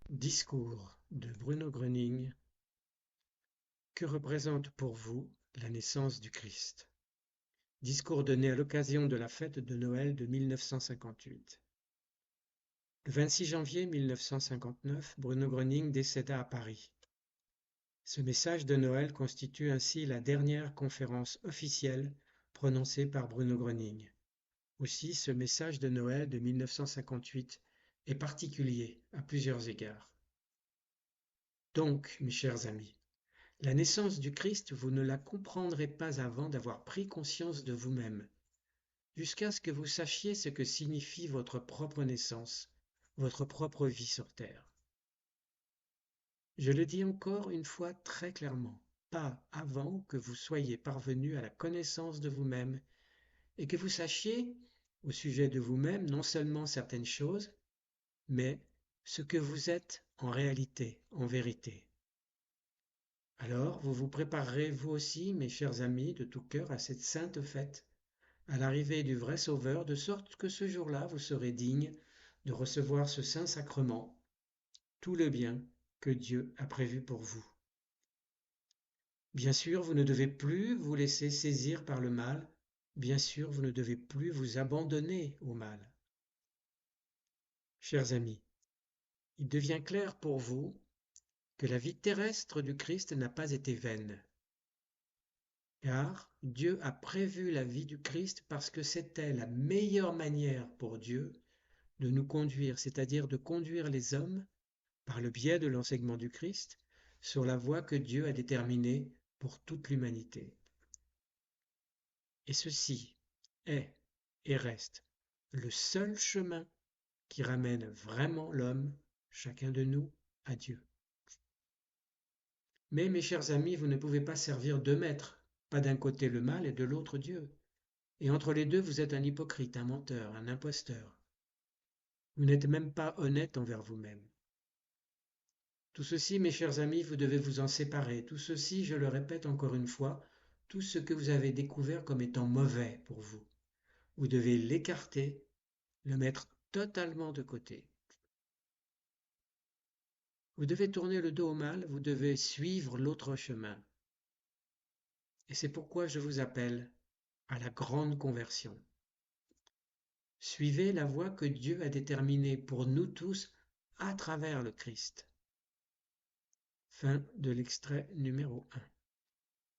Discours de Bruno Gröning. Que représente pour vous la naissance du Christ? Discours donné à l'occasion de la fête de Noël de 1958. Le 26 janvier 1959, Bruno Gröning décéda à Paris. Ce message de Noël constitue ainsi la dernière conférence officielle prononcée par Bruno Gröning. Aussi, ce message de Noël de 1958 est particulier à plusieurs égards. Donc, mes chers amis, la naissance du Christ, vous ne la comprendrez pas avant d'avoir pris conscience de vous-même, jusqu'à ce que vous sachiez ce que signifie votre propre naissance, votre propre vie sur terre. Je le dis encore une fois très clairement, pas avant que vous soyez parvenu à la connaissance de vous-même et que vous sachiez, au sujet de vous-même, non seulement certaines choses, mais ce que vous êtes en réalité, en vérité. Alors, vous vous préparerez vous aussi, mes chers amis, de tout cœur à cette sainte fête, à l'arrivée du vrai Sauveur, de sorte que ce jour-là, vous serez digne de recevoir ce saint sacrement, tout le bien que Dieu a prévu pour vous. Bien sûr, vous ne devez plus vous laisser saisir par le mal, bien sûr, vous ne devez plus vous abandonner au mal. Chers amis, il devient clair pour vous que la vie terrestre du Christ n'a pas été vaine. Car Dieu a prévu la vie du Christ parce que c'était la meilleure manière pour Dieu de nous conduire, c'est-à-dire de conduire les hommes, par le biais de l'enseignement du Christ, sur la voie que Dieu a déterminée pour toute l'humanité. Et ceci est et reste le seul chemin qui ramène vraiment l'homme, chacun de nous, à Dieu. Mais mes chers amis, vous ne pouvez pas servir deux maîtres, pas d'un côté le mal et de l'autre Dieu. Et entre les deux, vous êtes un hypocrite, un menteur, un imposteur. Vous n'êtes même pas honnête envers vous-même. Tout ceci, mes chers amis, vous devez vous en séparer. Tout ceci, je le répète encore une fois, tout ce que vous avez découvert comme étant mauvais pour vous, vous devez l'écarter, le mettre totalement de côté. Vous devez tourner le dos au mal, vous devez suivre l'autre chemin. Et c'est pourquoi je vous appelle à la grande conversion. Suivez la voie que Dieu a déterminée pour nous tous à travers le Christ. Fin de l'extrait numéro 1.